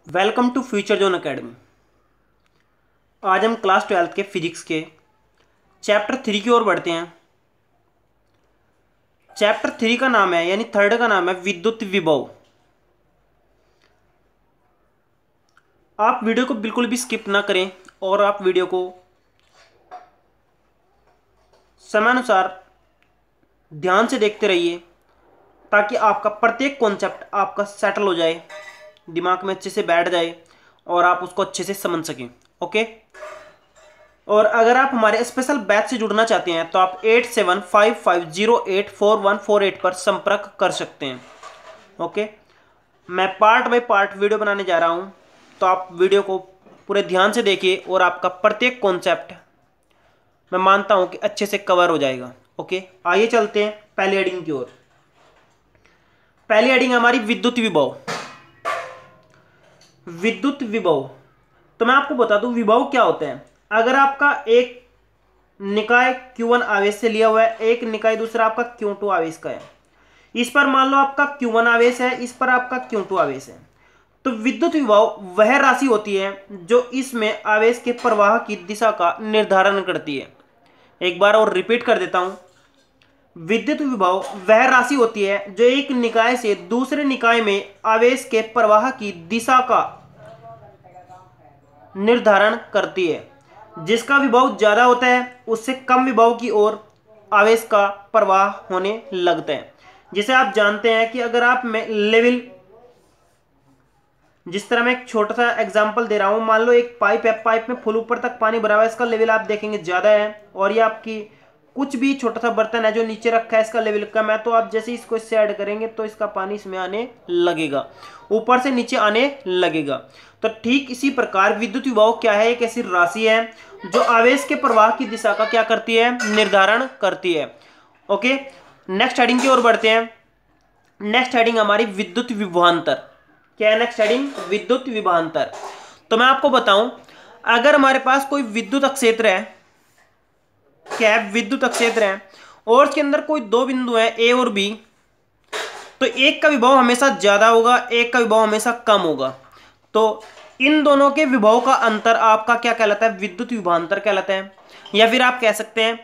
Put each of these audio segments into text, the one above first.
Welcome to future zone academy. आज हम class 12 के फिजिक्स के चैप्टर 3 की ओर बढ़ते हैं। चैप्टर 3 का नाम है यानी थर्ड का नाम है विद्युत विभव। आप वीडियो को बिल्कुल भी स्किप ना करें और आप वीडियो को समयानुसार ध्यान से देखते रहिए ताकि आपका प्रत्येक कॉन्सेप्ट आपका सेटल हो जाए, दिमाग में अच्छे से बैठ जाए और आप उसको अच्छे से समझ सकें। ओके। और अगर आप हमारे स्पेशल बैच से जुड़ना चाहते हैं तो आप 8755084148 पर संपर्क कर सकते हैं। ओके। मैं पार्ट बाय पार्ट वीडियो बनाने जा रहा हूं, तो आप वीडियो को पूरे ध्यान से देखिए और आपका प्रत्येक कॉन्सेप्ट मैं मानता हूं कि अच्छे से कवर हो जाएगा। ओके, आइए चलते हैं पहली हेडिंग की ओर। पहली हेडिंग हमारी विद्युत विभव। विद्युत विभव, तो मैं आपको बता दूं विभव क्या होता है। अगर आपका एक निकाय Q1 आवेश से लिया हुआ है, एक निकाय दूसरा आपका Q2 आवेश का है, इस पर मान लो आपका Q1 आवेश है, इस पर आपका Q2 आवेश है, तो विद्युत विभव वह राशि होती है जो इसमें आवेश के प्रवाह की दिशा का निर्धारण करती है। एक बार और रिपीट कर देता हूं, विद्युत विभव वह राशि होती है जो एक निकाय से दूसरे निकाय में आवेश के प्रवाह की दिशा का निर्धारण करती है। जिसका विभव ज्यादा होता है उससे कम विभव की ओर आवेश का प्रवाह होने लगता है। जिसे आप जानते हैं कि अगर आप में लेवल, जिस तरह मैं एक छोटा सा एग्जांपल दे रहा हूं, मान लो एक पाइप है, पाइप में फुल ऊपर तक पानी भरा हुआ है, इसका लेवल आप देखेंगे ज्यादा है, और ये आपकी कुछ भी छोटा सा बर्तन है जो नीचे रखा है, इसका लेवल कम है, तो आप जैसे इसको इससे ऐड करेंगे तो इसका पानी इसमें आने लगेगा, ऊपर से नीचे आने लगेगा। तो ठीक इसी प्रकार विद्युत विभव क्या है, एक ऐसी राशि है जो आवेश के प्रवाह की दिशा का क्या करती है, निर्धारण करती है। ओके, नेक्स्ट हेडिंग की ओर बढ़ते हैं। नेक्स्ट हेडिंग हमारी विद्युत विभवांतर। क्या है नेक्स्ट हेडिंग? विद्युत विभवांतर। तो मैं आपको बताऊं, अगर हमारे पास कोई विद्युत क्षेत्र है, क्या है, विद्युत क्षेत्र है, और उसके अंदर कोई दो बिंदु है ए और बी, तो एक का विभव हमेशा ज्यादा होगा, एक का विभव हमेशा कम होगा। तो इन दोनों के विभव का अंतर आपका क्या कहलाता है? विद्युत विभवांतर कहलाता है। या फिर आप कह सकते हैं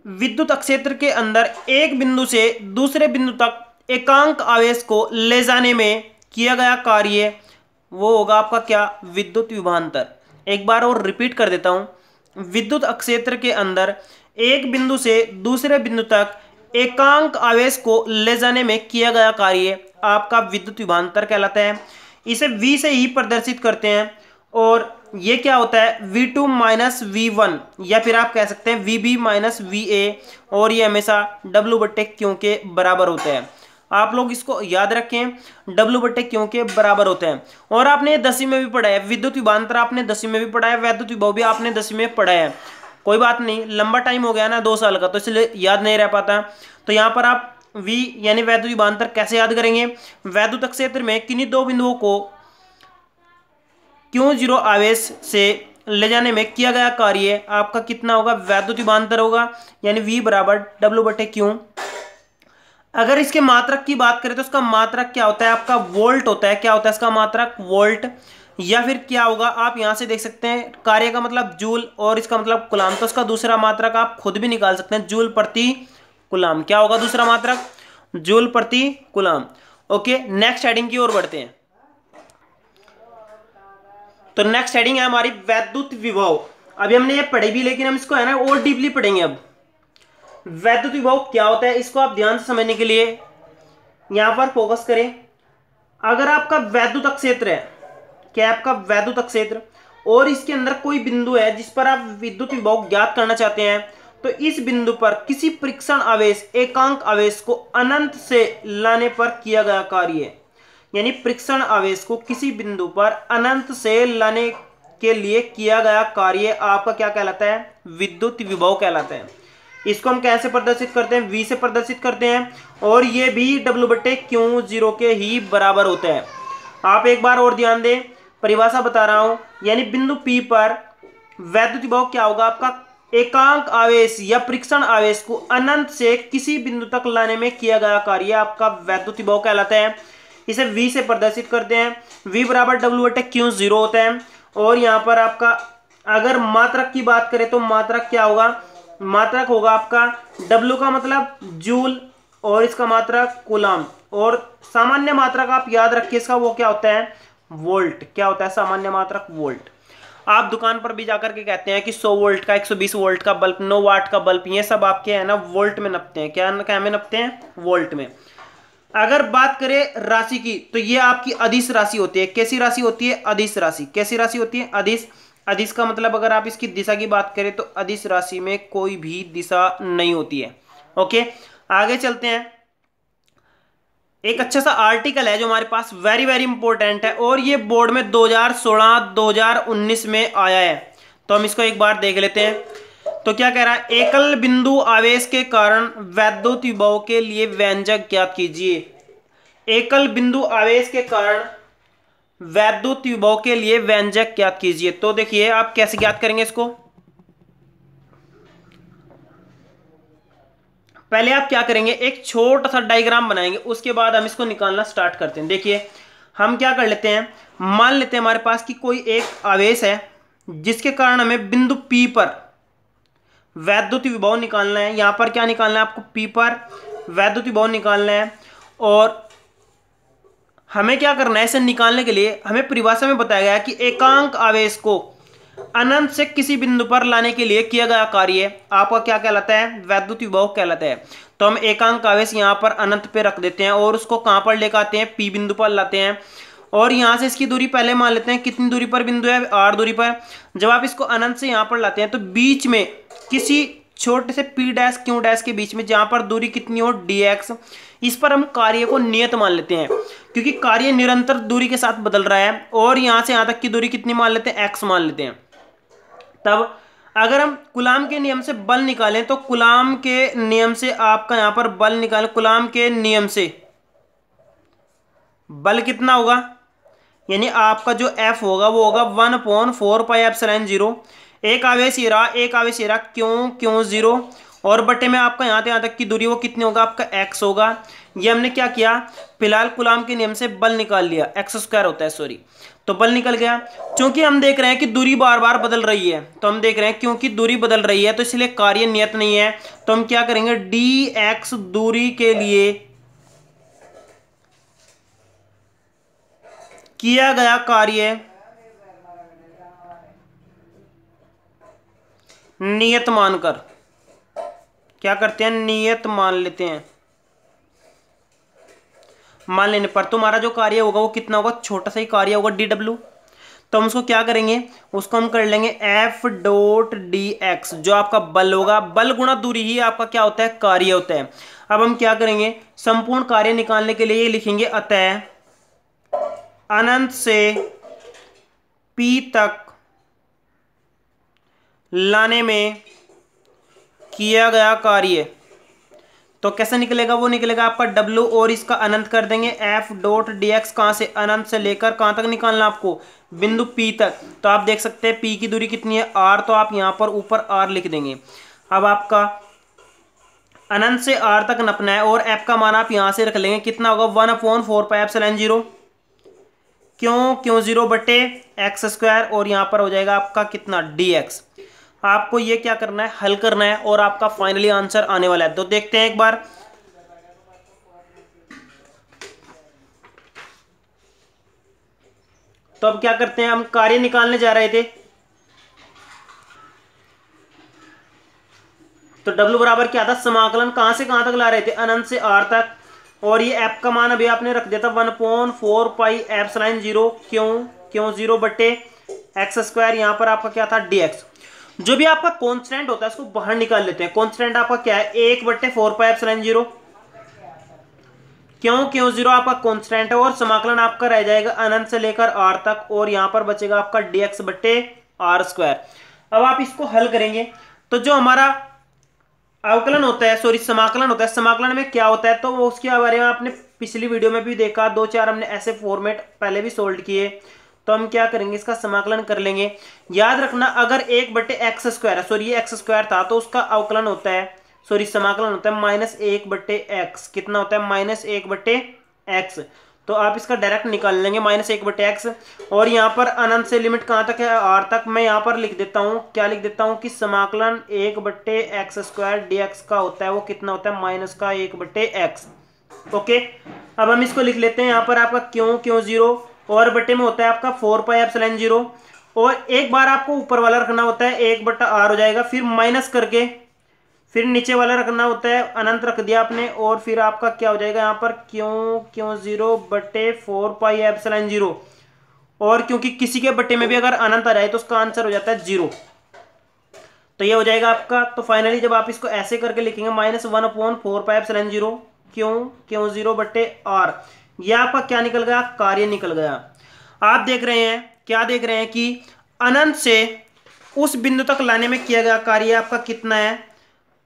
विद्युत क्षेत्र के अंदर एक बिंदु से दूसरे बिंदु तक एकांक आवेश को ले जाने में किया गया कार्य, वो होगा आपका क्या? विद्युत विभवांतर। एक बार और रिपीट कर देता हूं, विद्युत क्षेत्र के अंदर एक बिंदु से दूसरे बिंदु तक एकांक आवेश को ले जाने में किया गया कार्य आपका विद्युत विभवांतर कहलाता है। इसे V से ही प्रदर्शित करते हैं, और ये क्या होता है? V2 माइनस V1, या फिर आप कह सकते हैं VB माइनस VA, और ये हमेशा W/Q के बराबर होता है। आप लोग इसको याद रखें, W/Q के बराबर होते हैं। और आपने 10वीं में भी पढ़ा है विद्युत विभवांतर, आपने 10वीं में भी पढ़ा है, वैद्युत विभव भी आपने 10वीं में पढ़ा है। कोई बात नहीं, लंबा टाइम हो गया ना 2 साल का, तो इसलिए याद नहीं रह पाता। तो यहाँ पर आप V यानी वैद्युत विभवांतर कैसे याद करेंगे? वैद्युत क्षेत्र में किन्हीं दो बिंदुओं को Q0 आवेश से ले जाने में किया गया कार्य आपका कितना होगा? वैद्युत विभवांतर होगा, यानी V बराबर W/Q। अगर इसके मात्रक की बात करें तो इसका मात्रक क्या होता है? आपका वोल्ट होता है। क्या होता है इसका मात्रक? वोल्ट। या फिर क्या होगा, आप यहां से देख सकते हैं कार्य का मतलब जूल और इसका मतलब कुलाम, तो इसका दूसरा मात्रक आप खुद भी निकाल सकते हैं, जूल प्रति कुलाम। क्या होगा दूसरा मात्रक? जूल प्रति कुलाम। ओके, नेक्स्ट हेडिंग की ओर बढ़ते हैं। तो नेक्स्ट हेडिंग है हमारी वैद्युत विभव। अभी हमने ये पढ़ी भी, लेकिन हम इसको है ना और डीपली पढ़ेंगे। अब वैद्युत विभव क्या होता है, इसको आप ध्यान से समझने के लिए यहां पर फोकस करें। अगर आपका वैद्युत क्षेत्र है, क्या आपका वैद्युत क्षेत्र, और इसके अंदर कोई बिंदु है जिस पर आप विद्युत विभव ज्ञात करना चाहते हैं, तो इस बिंदु पर किसी परीक्षण आवेश एकांक आवेश को अनंत से लाने पर किया गया कार्य, यानी परीक्षण आवेश को किसी बिंदु पर अनंत से लाने के लिए किया गया कार्य आपका क्या कहलाता है? विद्युत विभव कहलाता है। इसको हम कैसे प्रदर्शित करते हैं? V से प्रदर्शित करते हैं, और ये भी W/Q0 के ही बराबर होता है। आप एक बार और ध्यान दें, परिभाषा बता रहा हूं, यानी बिंदु P पर वैद्युत विभव क्या होगा आपका? एकांक आवेश या परीक्षण आवेश को अनंत से किसी बिंदु तक लाने में किया गया कार्य आपका वैद्युत विभव कहलाता है। इसे v से प्रदर्शित करते हैं। v बराबर w बटे q 0 होता है। और यहाँ पर आपका अगर मात्रक की बात करें तो मात्रक क्या होगा, मात्रक होगा आपका w का मतलब जूल और इसका मात्रक कूलाम, और सामान्य मात्रक आप याद रखिए इसका, वो क्या होता है, वोल्ट। क्या होता है सामान्य मात्रक, वोल्ट। आप दुकान पर भी जाकर के कहते हैं कि 100 वोल्ट का, 120 वोल्ट का बल्ब, 9 वाट का बल्ब, ये सब आपके है ना वोल्ट में नपते हैं। क्या में नपते हैं, वोल्ट में। अगर बात करें राशि की तो ये आपकी अदिश राशि होती है। कैसी राशि होती है, अदिश राशि। कैसी राशि होती है, अदिश। अदिश का मतलब अगर आप इसकी दिशा की बात करें तो अदिश राशि में कोई भी दिशा नहीं होती है। ओके, आगे चलते हैं। एक अच्छा सा आर्टिकल है जो हमारे पास वेरी वेरी इंपॉर्टेंट है, और ये बोर्ड में 2016-2019 में आया है, तो हम इसको एक बार देख लेते हैं। तो क्या कह रहा है, एकल बिंदु आवेश के कारण वैद्युत विभव के लिए व्यंजक ज्ञात कीजिए। एकल बिंदु आवेश के कारण वैद्युत विभव के लिए व्यंजक ज्ञात कीजिए। तो देखिए आप कैसे ज्ञात करेंगे इसको। पहले आप क्या करेंगे, एक छोटा सा डायग्राम बनाएंगे, उसके बाद हम इसको निकालना स्टार्ट करते हैं। देखिए हम क्या कर लेते हैं, मान लेते हैं हमारे पास कि कोई एक आवेश है जिसके कारण हमें बिंदु P पर वैद्युत विभव निकालना है। यहां पर क्या निकालना है आपको, P पर वैद्युत विभव निकालना है। और हमें क्या करना है, इसे निकालने के लिए हमें परिभाषा में बताया गया है कि एकांक आवेश को अनंत से किसी बिंदु पर लाने के लिए किया गया कार्य आपका क्या कहलाता है, वैद्युत विभव कहलाता है। तो हम एकांक आवेश यहां पर अनंत पे रख देते हैं और उसको कहां पर लेकर आते हैं, P बिंदु पर लाते हैं। और यहां से इसकी दूरी पहले मान लेते हैं, कितनी दूरी पर बिंदु है, r दूरी पर। जब आप इसको अनंत से यहां पर लाते हैं तो बीच में किसी छोटे से P डैश Q डैश के बीच में जहां पर दूरी कितनी हो, dx, इस पर हम कार्य को नियत मान लेते हैं, क्योंकि कार्य निरंतर दूरी के साथ बदल रहा है। और यहां से यहां तक की दूरी कितनी मान लेते हैं, x मान लेते हैं। तब अगर हम कूलाम के नियम से बल निकालें तो कूलाम के नियम से आपका यहां पर बल निकालें, कूलाम के नियम से बल कितना होगा, यानी आपका जो F होगा वो होगा 1/4πε0। एक आवेश ये रहा, एक आवेश ये रहा, क्यों 0, और बटे में आपका यहां तक की दूरी वो कितनी होगा, आपका x होगा। ये हमने क्या किया, फिलहाल कूलाम के नियम से बल निकाल लिया, x² होता है, सॉरी, तो बल निकल गया। क्योंकि हम देख रहे हैं कि दूरी बार बार बदल रही है, तो हम देख रहे हैं क्योंकि दूरी बदल रही है तो इसलिए कार्य नियत नहीं है, तो हम क्या करेंगे, dx दूरी के लिए किया गया कार्य नियत मानकर क्या करते हैं, नियत मान लेते हैं। मान लेने पर तुम्हारा जो कार्य होगा वो कितना होगा, छोटा सा ही कार्य होगा, dw। तो हम उसको क्या करेंगे, उसको हम कर लेंगे F.dx, जो आपका बल होगा, बल गुणा दूरी ही आपका क्या होता है, कार्य होता है। अब हम क्या करेंगे, संपूर्ण कार्य निकालने के लिए लिखेंगे, अतः अनंत से P तक लाने में किया गया कार्य, तो कैसे निकलेगा, वो निकलेगा आपका W और इसका अनंत कर देंगे, F.dx। कहां से, अनंत से लेकर कहां तक निकालना आपको, बिंदु P तक। तो आप देख सकते हैं P की दूरी कितनी है, R, तो आप यहां पर ऊपर R लिख देंगे। अब आपका अनंत से R तक नपना है और F का मान आप यहां से रख लेंगे, कितना होगा, 1/4πε0, क्यों 0 बटे x², और यहां पर हो जाएगा आपका कितना, dx। आपको ये क्या करना है, हल करना है, और आपका फाइनली आंसर आने वाला है। तो देखते हैं एक बार। तो अब क्या करते हैं, हम कार्य निकालने जा रहे थे, तो W बराबर क्या था, समाकलन कहां से कहां तक ला रहे थे, अनंत से R तक, और ये F का मान अभी आपने रख दिया था 1/4πε0, क्यों 0 बटे x², यहां पर आपका क्या था, dx। जो भी आपका कांस्टेंट होता है उसको बाहर निकाल लेते हैं। कांस्टेंट आपका क्या है, 1/4πε0, क्यों 0 आपका कांस्टेंट है, और समाकलन आपका रह जाएगा अनंत से लेकर R तक, और यहां पर बचेगा आपका dx बटे r²। अब आप इसको हल करेंगे तो जो हमारा अवकलन होता है, सॉरी समाकलन होता है, समाकलन में क्या होता है, तो वो उसके बारे में आपने पिछली वीडियो में भी देखा, 2-4 हमने ऐसे फॉर्मेट पहले भी सोल्व किए। तो हम क्या करेंगे, इसका समाकलन कर लेंगे। याद रखना अगर 1/x² है, सॉरी ये x² था, तो उसका अवकलन होता है, सॉरी समाकलन होता है -1/x। कितना होता है, -1/x। तो आप इसका डायरेक्ट निकाल लेंगे -1/x। और यहाँ पर अनंत से लिमिट कहाँ तक है, r तक। मैं यहाँ पर लिख देता हूँ, क्या लिख देता हूँ कि समाकलन 1/x² dx का होता है वो कितना होता है, -1/x। ओके, अब हम इसको लिख लेते हैं। यहाँ पर आपका क्यों 0 और बटे में होता है आपका 4πε0। और एक बार आपको ऊपर वाला रखना होता है 1/r हो जाएगा, फिर माइनस करके फिर नीचे वाला रखना होता है, अनंत रख दिया आपने। और फिर आपका क्या हो जाएगा यहाँ पर क्यों 0 बटे 4πε0। और क्योंकि किसी के बटे में भी अगर अनंत आ जाए तो उसका आंसर हो जाता है 0। तो ये हो जाएगा आपका। तो फाइनली जब आप इसको ऐसे करके लिखेंगे -1/4πε0 क्यों 0 बटे r, ये आपका क्या निकल गया, कार्य निकल गया। आप देख रहे हैं, क्या देख रहे हैं कि अनंत से उस बिंदु तक लाने में किया गया कार्य आपका कितना है,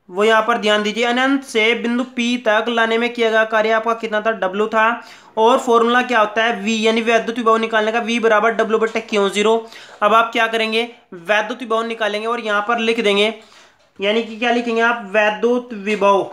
वो यहाँ पर ध्यान दीजिए। अनंत से बिंदु P तक लाने में किया गया कार्य आपका कितना था, W था। और फॉर्मूला क्या होता है, V, यानी वैद्युत विभव निकालने का, V बराबर W बटे क्यों 0। अब आप क्या करेंगे, वैद्युत विभव निकालेंगे और यहाँ पर लिख देंगे, यानी कि क्या लिखेंगे आप, वैद्युत विभव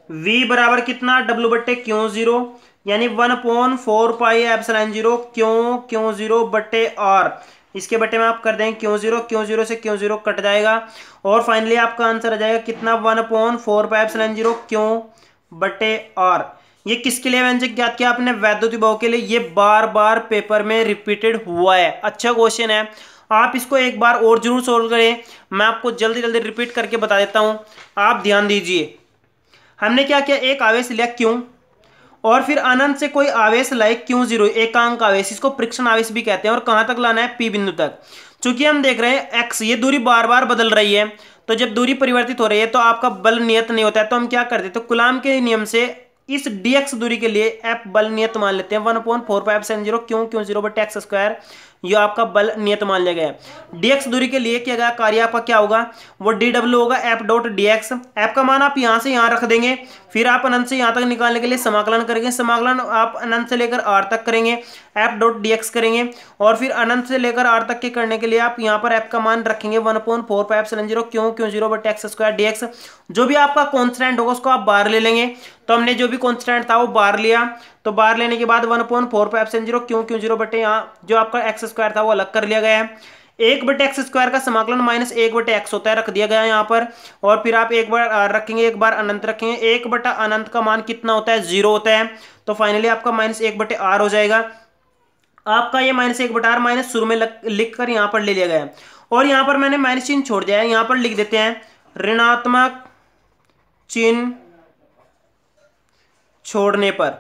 V बराबर कितना, W बटे क्यों 0, यानी 1/4πε0 क्यों 0 बटे r। इसके बटे में आप कर देंगे क्यों 0 से क्यों 0 कट जाएगा। और फाइनली आपका आंसर आ जाएगा कितना, 1/4πε0 क्यों बटे r। ये किसके लिए व्यंजक ज्ञात किया आपने, वैद्युत विभव के लिए। ये बार बार पेपर में रिपीटेड हुआ है, अच्छा क्वेश्चन है। आप इसको एक बार और जरूर सोल्व करें, मैं आपको जल्दी जल्दी रिपीट करके बता देता हूं, आप ध्यान दीजिए। हमने क्या किया, एक आवेश लिया क्यों, और फिर अनंत से कोई आवेश लाए क्यों 0, एकांक आवेश, इसको परीक्षण आवेश भी कहते हैं। और कहां तक लाना है, P बिंदु तक। चूंकि हम देख रहे हैं x, ये दूरी बार बार बदल रही है, तो जब दूरी परिवर्तित हो रही है तो आपका बल नियत नहीं होता है। तो हम क्या करते हैं, तो कूलाम के नियम से इस dx दूरी के लिए F बल नियत मान लेते हैं, 1/4πε0 क्यों 0 बटे x², ये आपका बल नियत मान लिया गया है। dx दूरी के लिए किया गया कार्य आपका क्या होगा, वो dw होगा F डॉट dx। F का मान आप यहां से यहां रख देंगे, फिर आप अनंत से यहां तक निकालने के लिए समाकलन करेंगे। समाकलन आप अनंत से लेकर r तक करेंगे, F डॉट dx करेंगे। और फिर अनंत से लेकर r तक के करने के लिए आप यहां पर F का मान रखेंगे 1/4πε0 क्यों 0 बटे x² dx। जो भी आपका कॉन्स्टेंट होगा उसको आप बाहर ले लेंगे। तो हमने जो भी कॉन्स्टेंट था वो बाहर लिया, तो बाहर लेने के बाद 1/4πε0 क्यों 0 बटे यहाँ जो आपका x² था वो अलग कर लिया गया है। 1 बटे x² का समाकलन -1 बटे x होता है, रख दिया गया है यहाँ पर। और फिर आप एक बार रखेंगे, एक बार अनंत रखेंगे, 1 बटा अनंत का मान कितना होता है, 0 होता है। तो फाइनली आपका -1 बटे r हो जाएगा। आपका ये -1 बटा r माइनस शुरू में लिख कर यहाँ पर ले लिया गया है। और यहाँ पर मैंने माइनस चिन्ह छोड़ दिया है, यहाँ पर लिख देते हैं ऋणात्मक चिन्ह छोड़ने पर।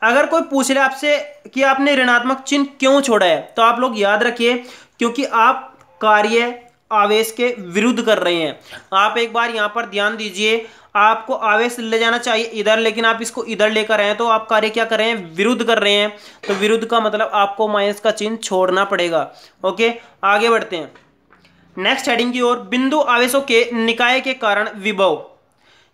अगर कोई पूछ ले आपसे कि आपने ऋणात्मक चिन्ह क्यों छोड़ा है, तो आप लोग याद रखिए क्योंकि आप कार्य आवेश के विरुद्ध कर रहे हैं। आप एक बार यहां पर ध्यान दीजिए, आपको आवेश ले जाना चाहिए इधर, लेकिन आप इसको इधर लेकर आए, तो आप कार्य क्या कर रहे हैं, विरुद्ध कर रहे हैं। तो विरुद्ध का मतलब आपको माइनस का चिन्ह छोड़ना पड़ेगा। ओके, आगे बढ़ते हैं नेक्स्ट हेडिंग की ओर। बिंदु आवेशों के निकाय के कारण विभव,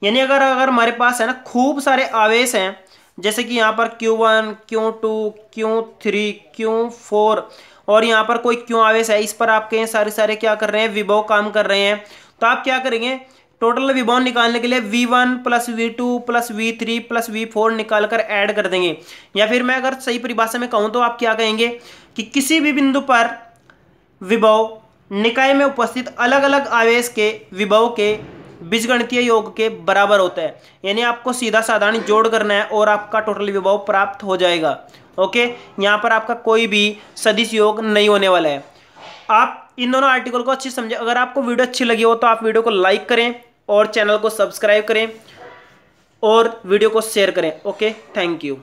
यानी अगर हमारे पास है ना खूब सारे आवेश हैं, जैसे कि यहाँ पर Q1 Q2 Q3 Q4 और यहाँ पर कोई क्यों आवेश है, इस पर आपके सारे क्या कर रहे हैं, विभव काम कर रहे हैं। तो आप क्या करेंगे, टोटल विभव निकालने के लिए V1 plus V2 plus V3 plus V4 निकाल कर ऐड कर देंगे। या फिर मैं अगर सही परिभाषा में कहूँ तो आप क्या कहेंगे कि किसी भी बिंदु पर विभव निकाय में उपस्थित अलग अलग आवेश के विभव के बीजगणितीय योग के बराबर होता है। यानी आपको सीधा साधारण जोड़ करना है और आपका टोटल विभव प्राप्त हो जाएगा। ओके, यहाँ पर आपका कोई भी सदिश योग नहीं होने वाला है। आप इन दोनों आर्टिकल को अच्छी समझे। अगर आपको वीडियो अच्छी लगी हो तो आप वीडियो को लाइक करें और चैनल को सब्सक्राइब करें और वीडियो को शेयर करें। Okay, thank you.